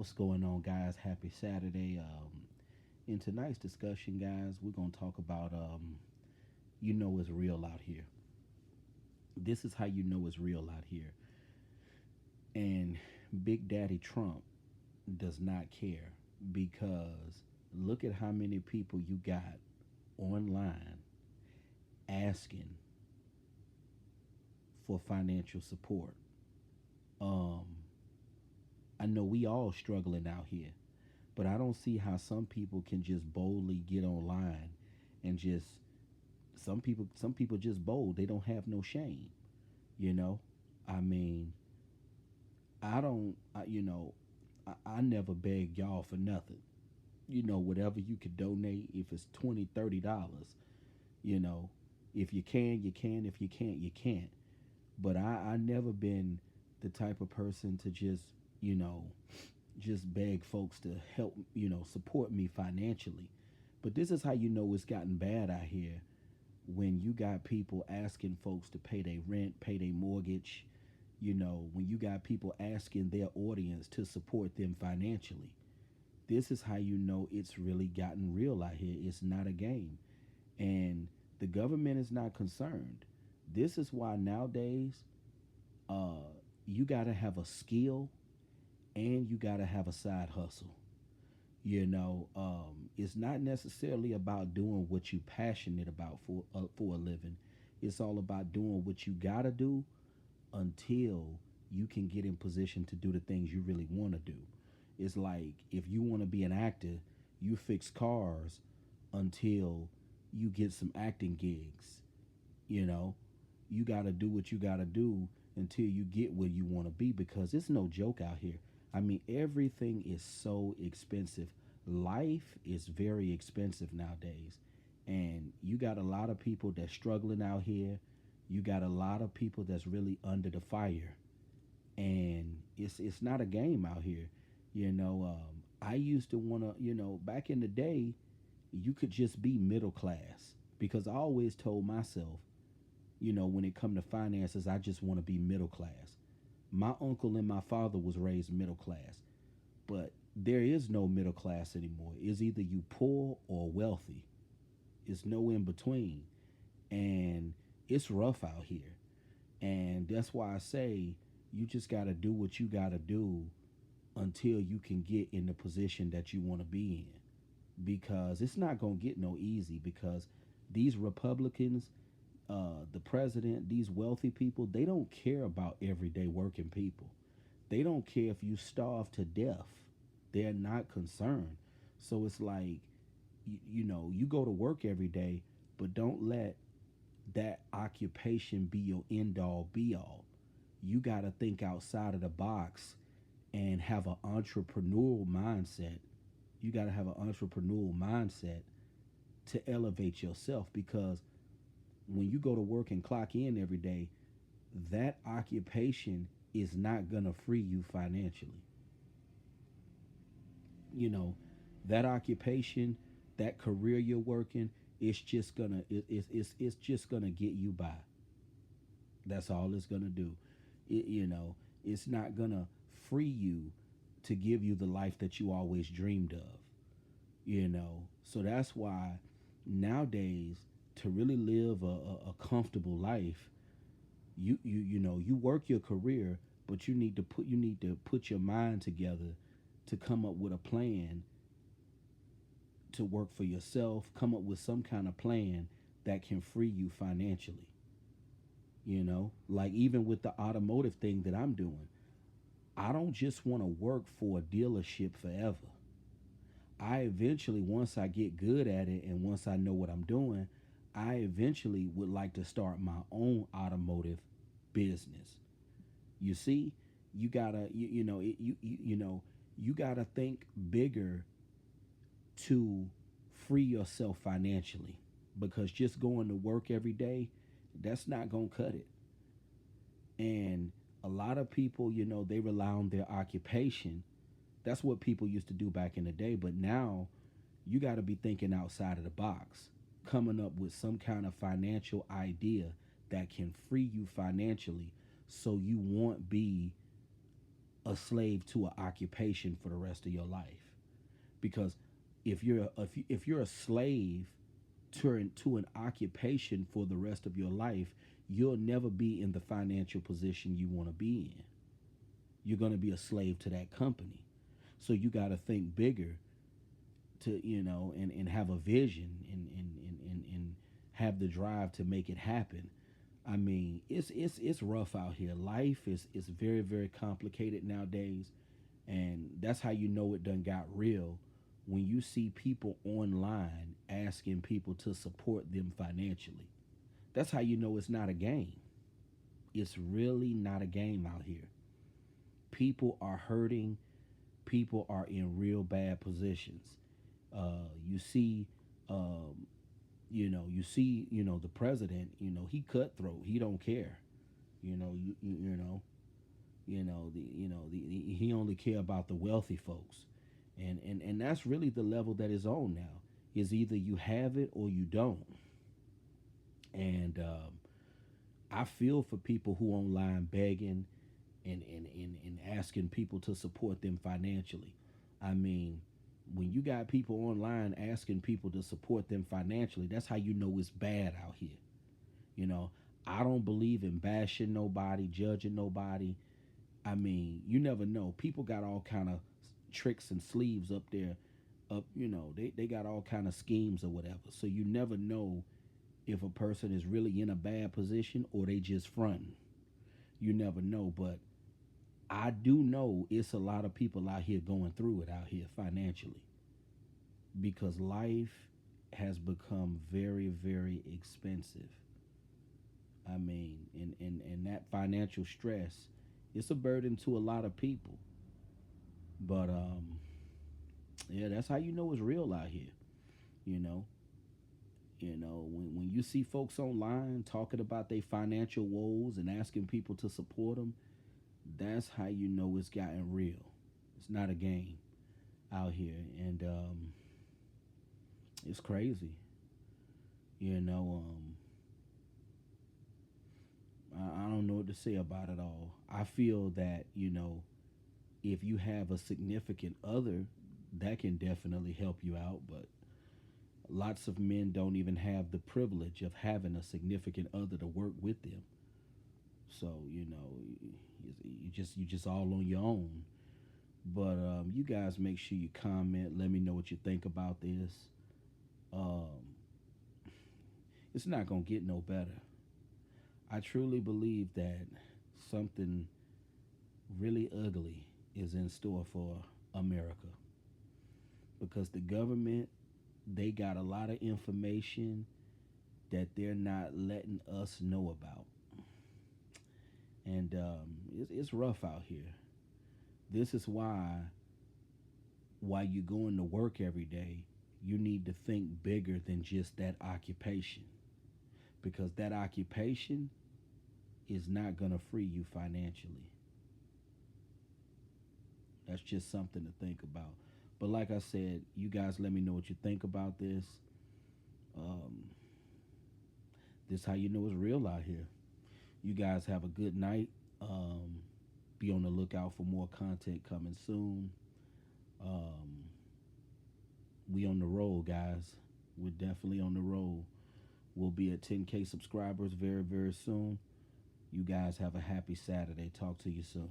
What's going on, guys? Happy Saturday. In tonight's discussion, guys, we're going to talk about it's real out here. This is how you know it's real out here. And Big Daddy Trump does not care because look at how many people you got online asking for financial support. Um, I know we all struggling out here, but I don't see how some people can just boldly get online and just some people just bold. They don't have no shame, you know? I mean, I don't I never beg y'all for nothing. Whatever you could donate, if it's 20, $30, you know, if you can, you can. If you can't, you can't. But I never been the type of person to you know, just beg folks to help, support me financially. But this is how you know it's gotten bad out here when you got people asking folks to pay their rent, pay their mortgage, when you got people asking their audience to support them financially. This is how you know it's really gotten real out here. It's not a game. And the government is not concerned. This is why nowadays uh, you got to have a skill and you got to have a side hustle. It's not necessarily about doing what you're passionate about for a living. It's all about doing what you got to do until you can get in position to do the things you really want to do. It's like if you want to be an actor, you fix cars until you get some acting gigs. You know, you got to do what you got to do until you get where you want to be because it's no joke out here. I mean, everything is so expensive. Life is very expensive nowadays. And you got a lot of people that's struggling out here. You got a lot of people that's really under the fire. And it's not a game out here. I used to want to, back in the day, you could just be middle class because I always told myself, when it come to finances, I just want to be middle class. My uncle and my father was raised middle class, but there is no middle class anymore. It's either you poor or wealthy. It's no in between. And it's rough out here. And that's why I say you just got to do what you got to do until you can get in the position that you want to be in. Because it's not going to get no easy because these Republicans, the president, these wealthy people, they don't care about everyday working people. They don't care if you starve to death. They're not concerned. So it's like, you go to work every day, but don't let that occupation be your end all be all. You got to think outside of the box and have an entrepreneurial mindset. You got to have an entrepreneurial mindset to elevate yourself because when you go to work and clock in every day, that occupation is not going to free you financially. You know, that occupation, that career you're working, it's just gonna get you by. That's all it's gonna do. It's not gonna free you to give you the life that you always dreamed of. So that's why nowadays to really live a comfortable life, you work your career, but you need to put your mind together to come up with a plan to work for yourself, come up with some kind of plan that can free you financially. Like even with the automotive thing that I'm doing, I don't just want to work for a dealership forever. I eventually, once I get good at it and once I know what I'm doing, I eventually would like to start my own automotive business. You see, you gotta, you gotta think bigger to free yourself financially because just going to work every day, that's not gonna cut it. And a lot of people, they rely on their occupation. That's what people used to do back in the day. But now you got to be thinking outside of the box, coming up with some kind of financial idea that can free you financially so you won't be a slave to an occupation for the rest of your life. Because if you're a slave to an occupation for the rest of your life, you'll never be in the financial position you want to be in. You're going to be a slave to that company. So you got to think bigger, to and have a vision, and have the drive to make it happen. I mean, it's rough out here. Life is very, very complicated nowadays, and that's how you know it done got real, when you see people online asking people to support them financially. That's how you know it's not a game. It's really not a game out here. People are hurting. People are in real bad positions. You see, um, the president. He cutthroat. He don't care. You know, you know, he only care about the wealthy folks, and that's really the level that is on now. Is either you have it or you don't. And I feel for people who online begging and asking people to support them financially. I mean, when you got people online asking people to support them financially, that's how you know it's bad out here. You know, I don't believe in bashing nobody, judging nobody. I mean, you never know. People got all kind of tricks and sleeves up there. Up, they got all kind of schemes or whatever. So you never know if a person is really in a bad position or they just fronting. You never know, but I do know it's a lot of people out here going through it out here financially, because life has become very, very expensive. I mean, and that financial stress, it's a burden to a lot of people. But yeah, that's how you know it's real out here. You know, when you see folks online talking about their financial woes and asking people to support them, that's how you know it's gotten real. It's not a game out here, and it's crazy. You know, I don't know what to say about it all. I feel that if you have a significant other, that can definitely help you out. But lots of men don't even have the privilege of having a significant other to work with them. So you just all on your own. But you guys make sure you comment. Let me know what you think about this. Um, it's not gonna get no better. I truly believe that something really ugly is in store for America, because the government, they got a lot of information that they're not letting us know about, and it's rough out here. This is why, while you're going to work every day, you need to think bigger than just that occupation, because that occupation is not going to free you financially. That's just something to think about. But like I said, you guys let me know what you think about this. Um, this how you know it's real out here. You guys have a good night. Be on the lookout for more content coming soon. Um, we on the roll, guys. We're definitely on the roll. We'll be at 10K subscribers very, very soon. You guys have a happy Saturday. Talk to you soon.